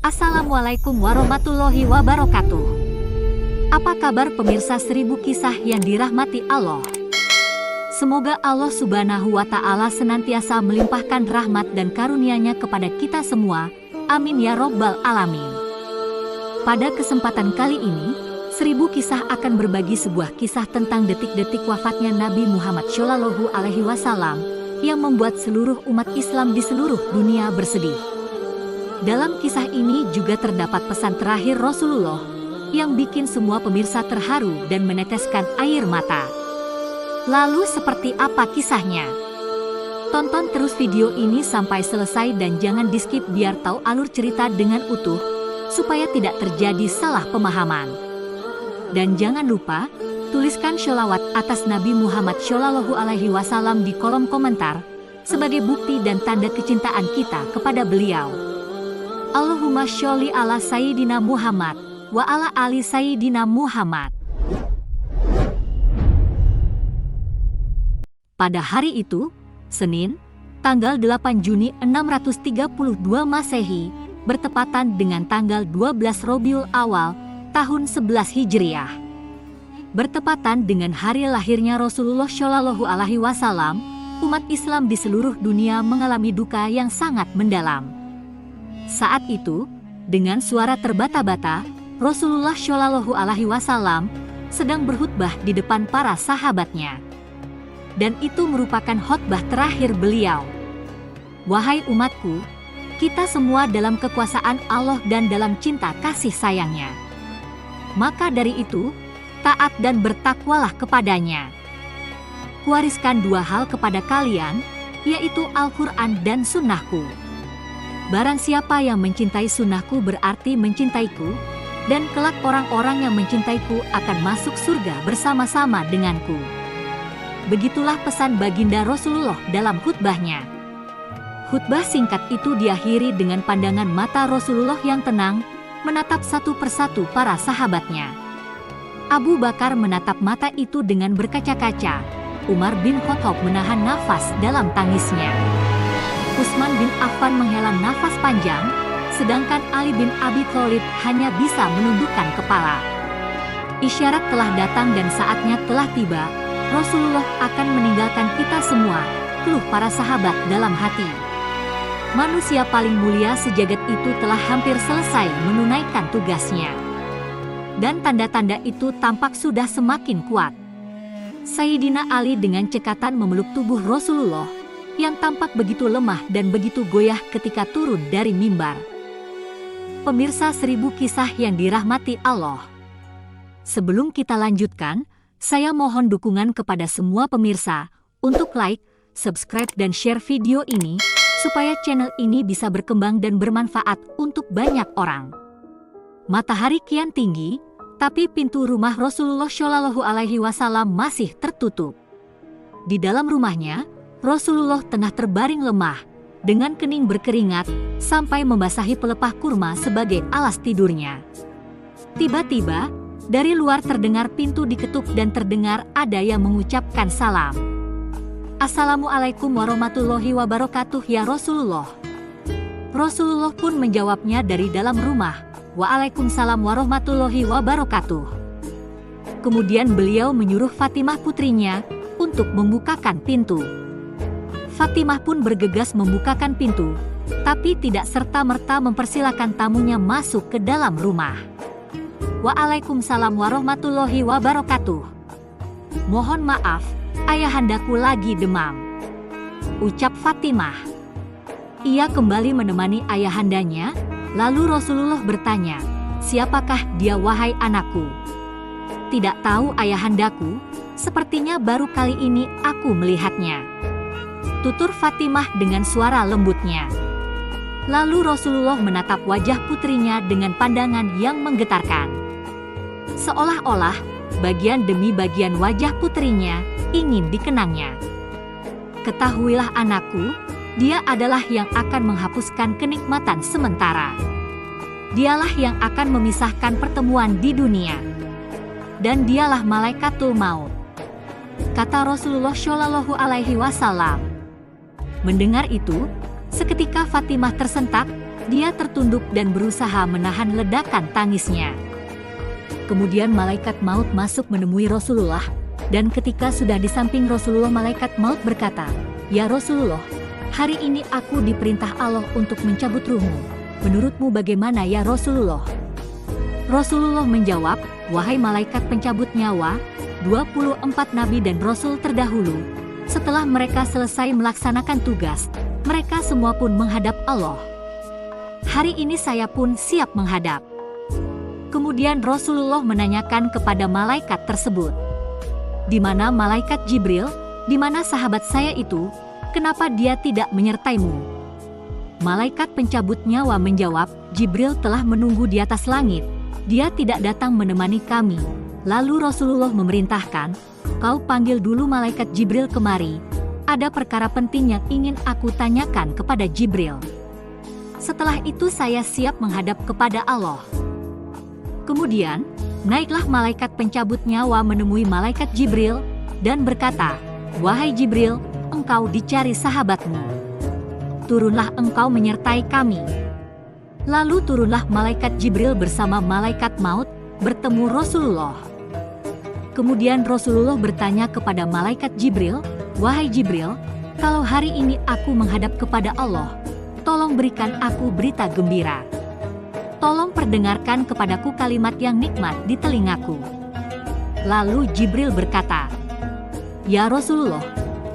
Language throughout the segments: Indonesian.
Assalamualaikum warahmatullahi wabarakatuh. Apa kabar pemirsa 1000 kisah yang dirahmati Allah? Semoga Allah Subhanahu wa Ta'ala senantiasa melimpahkan rahmat dan karunia-Nya kepada kita semua. Amin ya Rabbal Alamin. Pada kesempatan kali ini, 1000 kisah akan berbagi sebuah kisah tentang detik-detik wafatnya Nabi Muhammad Shallallahu Alaihi Wasallam yang membuat seluruh umat Islam di seluruh dunia bersedih. Dalam kisah ini juga terdapat pesan terakhir Rasulullah yang bikin semua pemirsa terharu dan meneteskan air mata. Lalu seperti apa kisahnya? Tonton terus video ini sampai selesai dan jangan di-skip biar tahu alur cerita dengan utuh, supaya tidak terjadi salah pemahaman. Dan jangan lupa, tuliskan sholawat atas Nabi Muhammad Shallallahu Alaihi Wasallam di kolom komentar, sebagai bukti dan tanda kecintaan kita kepada beliau. Allahumma sholli ala Sayyidina Muhammad wa ala ali Sayyidina Muhammad. Pada hari itu, Senin, tanggal 8 Juni 632 Masehi, bertepatan dengan tanggal 12 Rabiul Awal, tahun 11 Hijriah. Bertepatan dengan hari lahirnya Rasulullah Shallallahu Alaihi Wasallam, umat Islam di seluruh dunia mengalami duka yang sangat mendalam. Saat itu, dengan suara terbata-bata, Rasulullah Shallallahu Alaihi Wasallam sedang berkhutbah di depan para sahabatnya. Dan itu merupakan khutbah terakhir beliau. Wahai umatku, kita semua dalam kekuasaan Allah dan dalam cinta kasih sayangnya. Maka dari itu, taat dan bertakwalah kepadanya. Kuwariskan dua hal kepada kalian, yaitu Al-Quran dan Sunnahku. Barang siapa yang mencintai sunnahku berarti mencintaiku, dan kelak orang-orang yang mencintaiku akan masuk surga bersama-sama denganku. Begitulah pesan baginda Rasulullah dalam khutbahnya. Khutbah singkat itu diakhiri dengan pandangan mata Rasulullah yang tenang, menatap satu persatu para sahabatnya. Abu Bakar menatap mata itu dengan berkaca-kaca. Umar bin Khattab menahan nafas dalam tangisnya. Utsman bin Affan menghela nafas panjang, sedangkan Ali bin Abi Thalib hanya bisa menundukkan kepala. Isyarat telah datang dan saatnya telah tiba, Rasulullah akan meninggalkan kita semua, keluh para sahabat dalam hati. Manusia paling mulia sejagat itu telah hampir selesai menunaikan tugasnya. Dan tanda-tanda itu tampak sudah semakin kuat. Sayyidina Ali dengan cekatan memeluk tubuh Rasulullah, yang tampak begitu lemah dan begitu goyah ketika turun dari mimbar. Pemirsa 1000 kisah yang dirahmati Allah. Sebelum kita lanjutkan, saya mohon dukungan kepada semua pemirsa untuk like, subscribe dan share video ini, supaya channel ini bisa berkembang dan bermanfaat untuk banyak orang. Matahari kian tinggi, tapi pintu rumah Rasulullah Shallallahu Alaihi Wasallam masih tertutup. Di dalam rumahnya, Rasulullah tengah terbaring lemah, dengan kening berkeringat, sampai membasahi pelepah kurma sebagai alas tidurnya. Tiba-tiba, dari luar terdengar pintu diketuk dan terdengar ada yang mengucapkan salam. Assalamualaikum warahmatullahi wabarakatuh ya Rasulullah. Rasulullah pun menjawabnya dari dalam rumah, Waalaikumsalam warahmatullahi wabarakatuh. Kemudian beliau menyuruh Fatimah putrinya untuk membukakan pintu. Fatimah pun bergegas membukakan pintu, tapi tidak serta-merta mempersilakan tamunya masuk ke dalam rumah. Waalaikumsalam warahmatullahi wabarakatuh. Mohon maaf, ayahandaku lagi demam, ucap Fatimah. Ia kembali menemani ayahandanya, lalu Rasulullah bertanya, siapakah dia wahai anakku? Tidak tahu ayahandaku, sepertinya baru kali ini aku melihatnya, tutur Fatimah dengan suara lembutnya. Lalu Rasulullah menatap wajah putrinya dengan pandangan yang menggetarkan. Seolah-olah bagian demi bagian wajah putrinya ingin dikenangnya. Ketahuilah anakku, dia adalah yang akan menghapuskan kenikmatan sementara. Dialah yang akan memisahkan pertemuan di dunia. Dan dialah malaikatul maut, kata Rasulullah Shallallahu Alaihi Wasallam. Mendengar itu, seketika Fatimah tersentak, Dia tertunduk dan berusaha menahan ledakan tangisnya. Kemudian malaikat maut masuk menemui Rasulullah, dan ketika sudah di samping Rasulullah, malaikat maut berkata, "Ya Rasulullah, hari ini aku diperintah Allah untuk mencabut ruhmu. Menurutmu bagaimana ya Rasulullah?" Rasulullah menjawab, "Wahai malaikat pencabut nyawa, 24 nabi dan rasul terdahulu, setelah mereka selesai melaksanakan tugas, mereka semua pun menghadap Allah. Hari ini saya pun siap menghadap." Kemudian Rasulullah menanyakan kepada malaikat tersebut, "Di mana malaikat Jibril? Di mana sahabat saya itu? Kenapa dia tidak menyertaimu?" Malaikat pencabut nyawa menjawab, "Jibril telah menunggu di atas langit. Dia tidak datang menemani kami." Lalu Rasulullah memerintahkan, "Kau panggil dulu malaikat Jibril kemari. Ada perkara penting yang ingin aku tanyakan kepada Jibril. Setelah itu saya siap menghadap kepada Allah." Kemudian, naiklah malaikat pencabut nyawa menemui malaikat Jibril, dan berkata, "Wahai Jibril, engkau dicari sahabatmu. Turunlah engkau menyertai kami." Lalu turunlah malaikat Jibril bersama malaikat maut, bertemu Rasulullah. Kemudian Rasulullah bertanya kepada malaikat Jibril, "Wahai Jibril, kalau hari ini aku menghadap kepada Allah, tolong berikan aku berita gembira. Tolong perdengarkan kepadaku kalimat yang nikmat di telingaku." Lalu Jibril berkata, "Ya Rasulullah,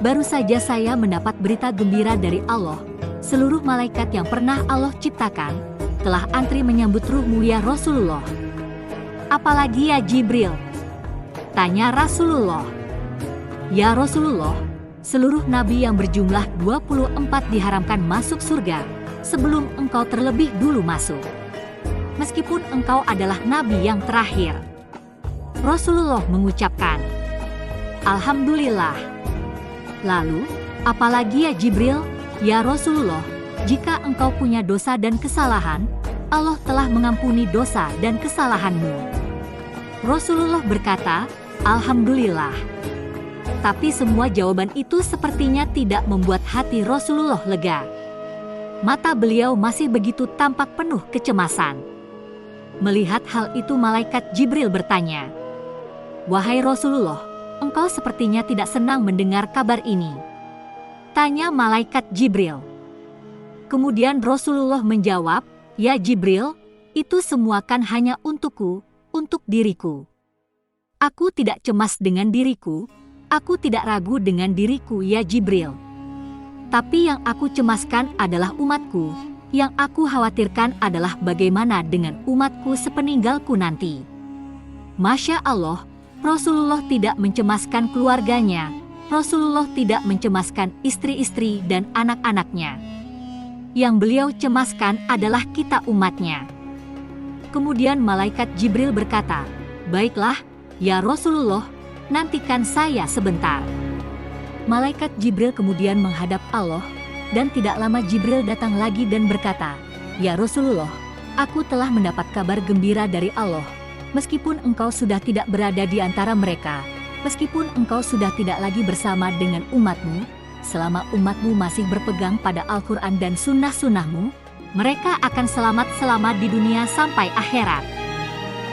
baru saja saya mendapat berita gembira dari Allah. Seluruh malaikat yang pernah Allah ciptakan telah antri menyambut ruhmu ya Rasulullah." "Apalagi ya Jibril?" tanya Rasulullah. "Ya Rasulullah, seluruh nabi yang berjumlah 24 diharamkan masuk surga sebelum engkau terlebih dulu masuk. Meskipun engkau adalah nabi yang terakhir." Rasulullah mengucapkan, "Alhamdulillah." Lalu, "Apalagi ya Jibril?" "Ya Rasulullah, jika engkau punya dosa dan kesalahan, Allah telah mengampuni dosa dan kesalahanmu." Rasulullah berkata, "Alhamdulillah." Tapi semua jawaban itu sepertinya tidak membuat hati Rasulullah lega. Mata beliau masih begitu tampak penuh kecemasan. Melihat hal itu, malaikat Jibril bertanya, "Wahai Rasulullah, engkau sepertinya tidak senang mendengar kabar ini?" tanya malaikat Jibril. Kemudian Rasulullah menjawab, "Ya Jibril, itu semua kan hanya untukku, untuk diriku. Aku tidak cemas dengan diriku, aku tidak ragu dengan diriku ya Jibril. Tapi yang aku cemaskan adalah umatku. Yang aku khawatirkan adalah bagaimana dengan umatku sepeninggalku nanti." Masya Allah, Rasulullah tidak mencemaskan keluarganya. Rasulullah tidak mencemaskan istri-istri dan anak-anaknya. Yang beliau cemaskan adalah kita umatnya. Kemudian malaikat Jibril berkata, "Baiklah, ya Rasulullah, nantikan saya sebentar." Malaikat Jibril kemudian menghadap Allah, dan tidak lama Jibril datang lagi dan berkata, "Ya Rasulullah, aku telah mendapat kabar gembira dari Allah. Meskipun engkau sudah tidak berada di antara mereka, meskipun engkau sudah tidak lagi bersama dengan umatmu, selama umatmu masih berpegang pada Al-Quran dan sunnah-sunnahmu, mereka akan selamat di dunia sampai akhirat."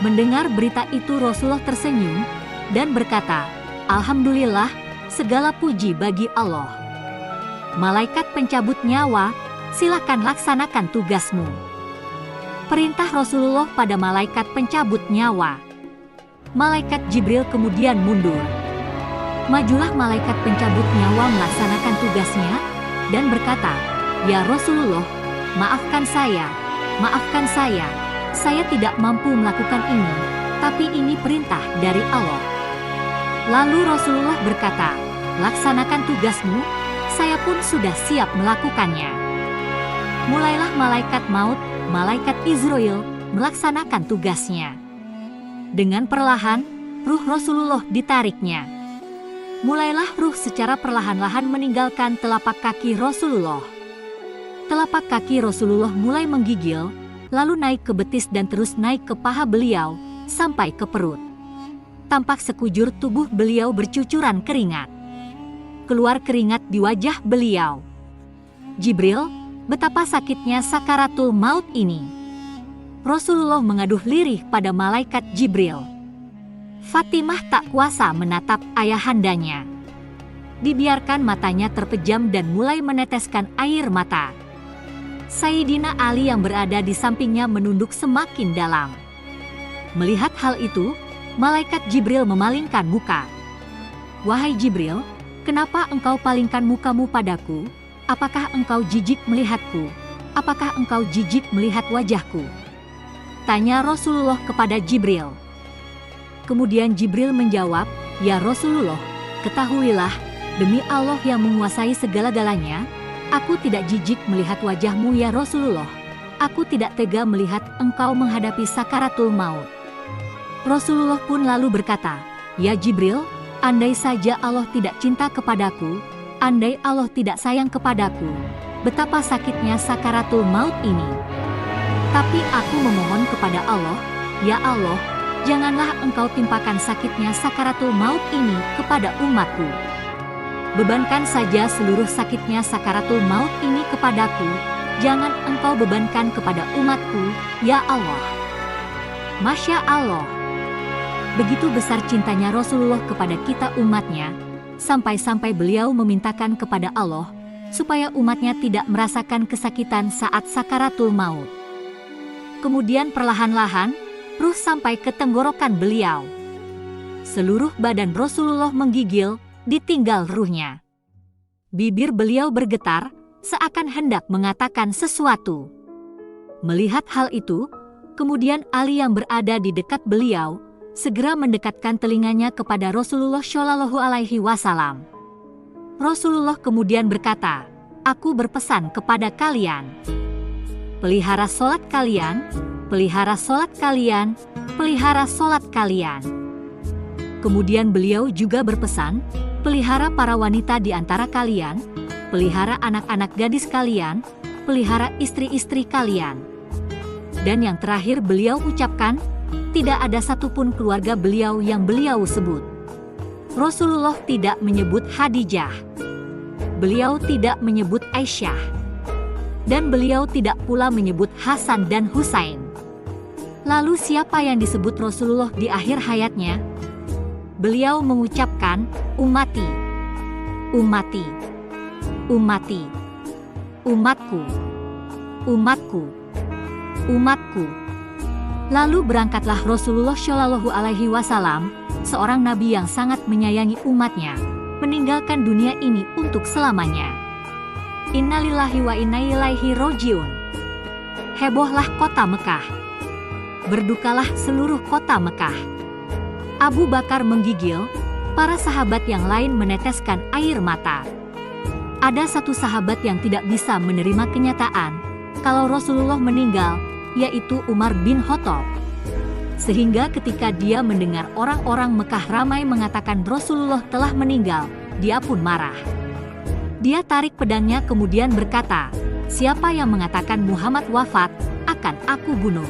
Mendengar berita itu Rasulullah tersenyum dan berkata, "Alhamdulillah, segala puji bagi Allah." Malaikat pencabut nyawa, silakan laksanakan tugasmu. Perintah Rasulullah pada malaikat pencabut nyawa. Malaikat Jibril kemudian mundur. Majulah malaikat pencabut nyawa melaksanakan tugasnya dan berkata, "Ya Rasulullah, maafkan saya, saya tidak mampu melakukan ini, tapi ini perintah dari Allah." Lalu Rasulullah berkata, "Laksanakan tugasmu, saya pun sudah siap melakukannya." Mulailah malaikat maut, malaikat Israel, melaksanakan tugasnya. Dengan perlahan, ruh Rasulullah ditariknya. Mulailah ruh secara perlahan-lahan meninggalkan telapak kaki Rasulullah. Telapak kaki Rasulullah mulai menggigil, lalu naik ke betis dan terus naik ke paha beliau, sampai ke perut. Tampak sekujur tubuh beliau bercucuran keringat. Keluar keringat di wajah beliau. Jibril, betapa sakitnya sakaratul maut ini. Rasulullah mengaduh lirih pada malaikat Jibril. Fatimah tak kuasa menatap ayahandanya. Dibiarkan matanya terpejam dan mulai meneteskan air mata. Sayyidina Ali yang berada di sampingnya menunduk semakin dalam. Melihat hal itu, malaikat Jibril memalingkan muka. "Wahai Jibril, kenapa engkau palingkan mukamu padaku? Apakah engkau jijik melihatku? Apakah engkau jijik melihat wajahku?" tanya Rasulullah kepada Jibril. Kemudian Jibril menjawab, "Ya Rasulullah, ketahuilah, demi Allah yang menguasai segala-galanya, aku tidak jijik melihat wajahmu ya Rasulullah. Aku tidak tega melihat engkau menghadapi sakaratul maut." Rasulullah pun lalu berkata, "Ya Jibril, andai saja Allah tidak cinta kepadaku, andai Allah tidak sayang kepadaku, betapa sakitnya sakaratul maut ini. Tapi aku memohon kepada Allah, ya Allah, janganlah engkau timpakan sakitnya sakaratul maut ini kepada umatku. Bebankan saja seluruh sakitnya sakaratul maut ini kepadaku, jangan engkau bebankan kepada umatku, ya Allah." Masya Allah. Begitu besar cintanya Rasulullah kepada kita umatnya, sampai-sampai beliau memintakan kepada Allah, supaya umatnya tidak merasakan kesakitan saat sakaratul maut. Kemudian perlahan-lahan, ruh sampai ke tenggorokan beliau. Seluruh badan Rasulullah menggigil, ditinggal ruhnya. Bibir beliau bergetar, seakan hendak mengatakan sesuatu. Melihat hal itu, kemudian Ali yang berada di dekat beliau, segera mendekatkan telinganya kepada Rasulullah Shallallahu Alaihi Wasallam. Rasulullah kemudian berkata, "Aku berpesan kepada kalian, pelihara sholat kalian, pelihara sholat kalian, pelihara sholat kalian." Kemudian beliau juga berpesan, "Pelihara para wanita di antara kalian, pelihara anak-anak gadis kalian, pelihara istri-istri kalian." Dan yang terakhir beliau ucapkan, tidak ada satupun keluarga beliau yang beliau sebut. Rasulullah tidak menyebut Khadijah. Beliau tidak menyebut Aisyah. Dan beliau tidak pula menyebut Hasan dan Husain. Lalu siapa yang disebut Rasulullah di akhir hayatnya? Beliau mengucapkan, "Ummati, ummati, ummati, umatku, umatku, umatku." Lalu berangkatlah Rasulullah Shallallahu Alaihi Wasallam, seorang nabi yang sangat menyayangi umatnya, meninggalkan dunia ini untuk selamanya. Innalillahi wa inna ilaihi rojiun. Hebohlah kota Mekah. Berdukalah seluruh kota Mekah. Abu Bakar menggigil, para sahabat yang lain meneteskan air mata. Ada satu sahabat yang tidak bisa menerima kenyataan kalau Rasulullah meninggal, yaitu Umar bin Khattab. Sehingga ketika dia mendengar orang-orang Mekah ramai mengatakan Rasulullah telah meninggal, dia pun marah. Dia tarik pedangnya kemudian berkata, "Siapa yang mengatakan Muhammad wafat, akan aku bunuh."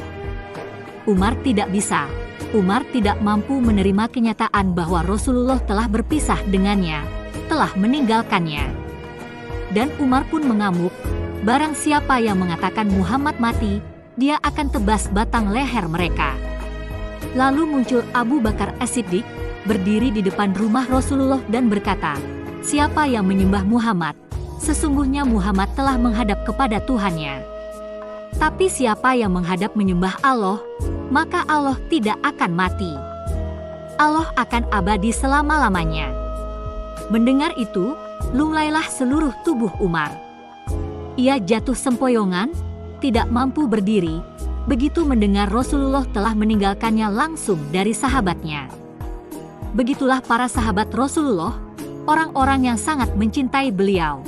Umar tidak bisa. Umar tidak mampu menerima kenyataan bahwa Rasulullah telah berpisah dengannya, telah meninggalkannya. Dan Umar pun mengamuk, barang siapa yang mengatakan Muhammad mati, dia akan tebas batang leher mereka. Lalu muncul Abu Bakar As-Siddiq, berdiri di depan rumah Rasulullah dan berkata, "Siapa yang menyembah Muhammad, sesungguhnya Muhammad telah menghadap kepada Tuhannya. Tapi siapa yang menghadap menyembah Allah, maka Allah tidak akan mati. Allah akan abadi selama-lamanya." Mendengar itu, lunglailah seluruh tubuh Umar. Ia jatuh sempoyongan, tidak mampu berdiri, begitu mendengar Rasulullah telah meninggalkannya langsung dari sahabatnya. Begitulah para sahabat Rasulullah, orang-orang yang sangat mencintai beliau.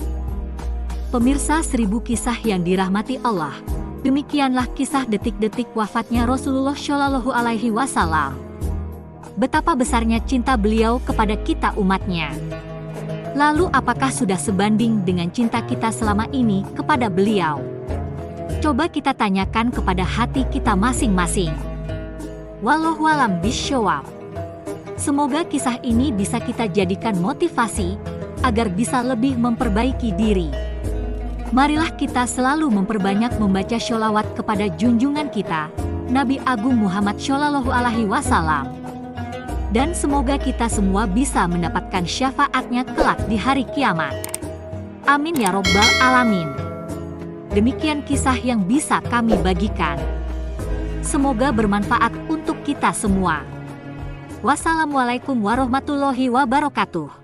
Pemirsa 1000 kisah yang dirahmati Allah, demikianlah kisah detik-detik wafatnya Rasulullah Shallallahu Alaihi Wasallam. Betapa besarnya cinta beliau kepada kita umatnya. Lalu apakah sudah sebanding dengan cinta kita selama ini kepada beliau? Coba kita tanyakan kepada hati kita masing-masing. Wallahu a'lam bishawab. Semoga kisah ini bisa kita jadikan motivasi agar bisa lebih memperbaiki diri. Marilah kita selalu memperbanyak membaca sholawat kepada junjungan kita, Nabi Agung Muhammad Shallallahu Alaihi Wasallam. Dan semoga kita semua bisa mendapatkan syafaatnya kelak di hari kiamat. Amin ya Robbal Alamin. Demikian kisah yang bisa kami bagikan. Semoga bermanfaat untuk kita semua. Wassalamualaikum warahmatullahi wabarakatuh.